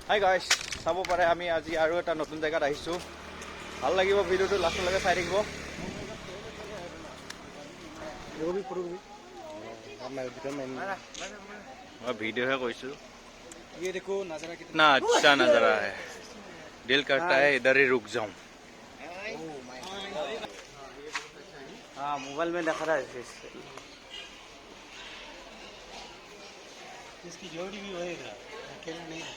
Hi guys, চাব পাৰে আমি আজি আৰু এটা নতুন জেগাত আহিছোঁ। ভাল লাগিব, ভিডিঅ'টো লাষ্টলৈকে চাই থাকিব। मैं वीडियो है कोई ये देखो नजारा कितना अच्छा नजारा है, दिल करता है इधर ही रुक जाऊं। हाँ मोबाइल में दिखा रहा है इसकी जोड़ी भी होएगा, अकेला नहीं है।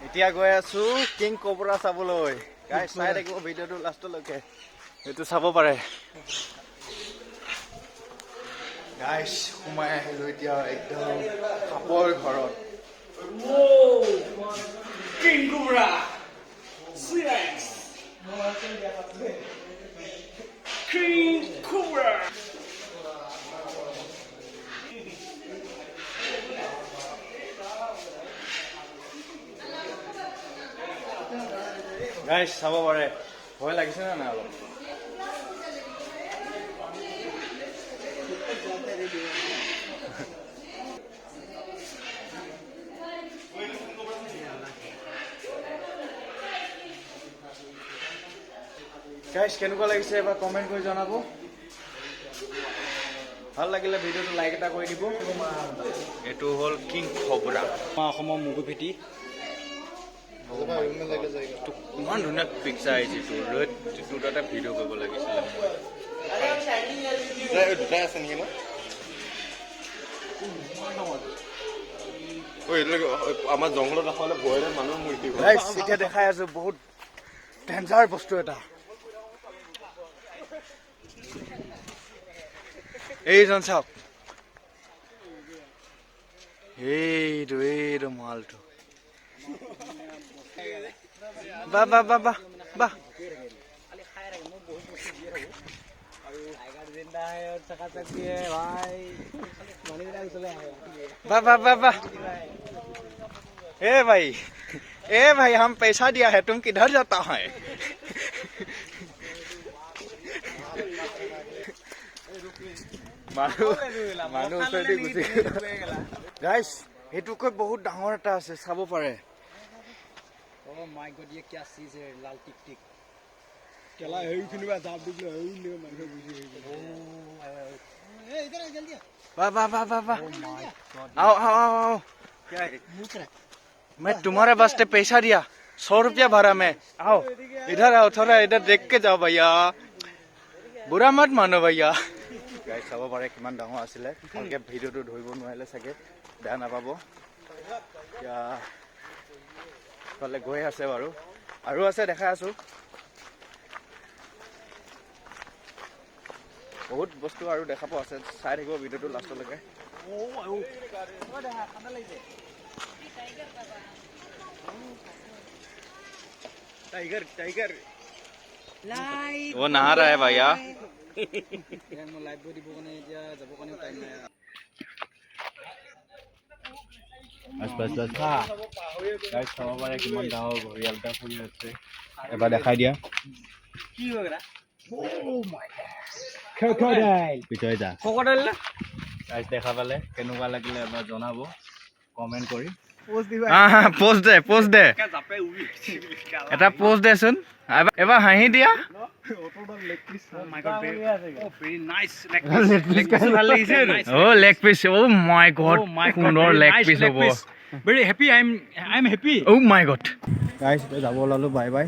এতিয়া গৈ আছো কিং কোবৰা চাবলৈ। গাইছ চাই থাকিব ভিডিঅ'টো লাষ্টলৈকে, এইটো চাব পাৰে। গাইছ সোমাই আহিলো এতিয়া একদম সাপৰ ঘৰত। किंग कोबरा किंग कोबरा গাইছ চাব পাৰে, ভয় লাগিছে নে নাই অলপ? গাইছ কেনেকুৱা লাগিছে এবাৰ কমেণ্ট কৰি জনাব। ভাল লাগিলে ভিডিঅ'টো লাইক এটা কৰি দিব। এইটো হ'ল কিং কোবৰা, অসমৰ মগু ভেটি। ইমান ধুনীয়া পিকচাৰ আহিছে, তোৰ এটা ভিডিঅ' কৰিব লাগিছিলে। দুটাই আছে নেকি? আমাৰ জংঘলত ৰাখলে ভয়ৰে মানুহ মূৰ্তি এতিয়া দেখাই আছো বহুত ডেঞ্জাৰ বস্তু এটা। এইজন চাওক, এইটো মালটো। বাহ বাহ বাহ বাহ বাহ, वाह वाह वाह वाह। ए भाई हम पैसा दिया है, तुम किधर जाता है? गाइस এইটোকৈ বহুত ডাঙৰ এটা আছে, চাব পাৰে। ओ माय गॉड ये क्या चीज है, लाल टिक टिक केला है किनबा दाब दिले है ले माने बुझी है। ओ ए इधर आ जल्दी। वाह वाह वाह वाह वाह, आओ आओ आओ। क्या है मुंह कर? मैं तुम्हारे वास्ते पैसा दिया, 100 रुपया भरा मैं। आओ इधर आओ, थोड़ा इधर देख के जाओ भैया, बुरा मत मानो भैया। गाइस চাব পাৰে কিমান ডাঙৰ আছিলে, ভালকে ভিডিঅ'টো ধৰিব নোৱাৰিলে চাগে বেয়া নাপাব। এতিয়া ফালে গৈ আছে বাৰু, আৰু আছে দেখাই আছো। বহুত বস্তু আৰু দেখাব আছে, চাই থাকিব ভিডিঅ'টো লাষ্টলৈকে। टाइगर टाइगर लाइव वो नहा रहा है भैया। मैं लाइव দিব কাৰণে এতিয়া যাব কাৰণে টাইম নাই। बस बस बस गाइस চাব পাৰে কিমান ডাঙৰ ঘৰিয়াল এটা ফুৰি আছে, এবাৰ দেখাই দিয়া। কি হগৰা? ও মাই গড ক্ৰকডাইল পিছয় যা ক্ৰকডাইল না গাইস দেখা পালে কেনেকুৱা লাগিলে এবাৰ জনাব কমেন্ট কৰি। পোজ দিবা। পোষ্ট দে পোষ্ট দে, এটা পোষ্ট দেচোন এবাৰ হাঁহি দিয়া। Oh my god, very nice leg piece. Oh leg piece, oh my god, সুন্দৰ leg piece হ'ব। Very happy, I'm happy. Oh my god guys, যাব ওলালো, বাই বাই।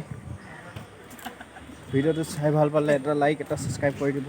ভিডিঅ'টো চাই ভাল পালে এটা লাইক এটা সাবস্ক্ৰাইব কৰি দিব।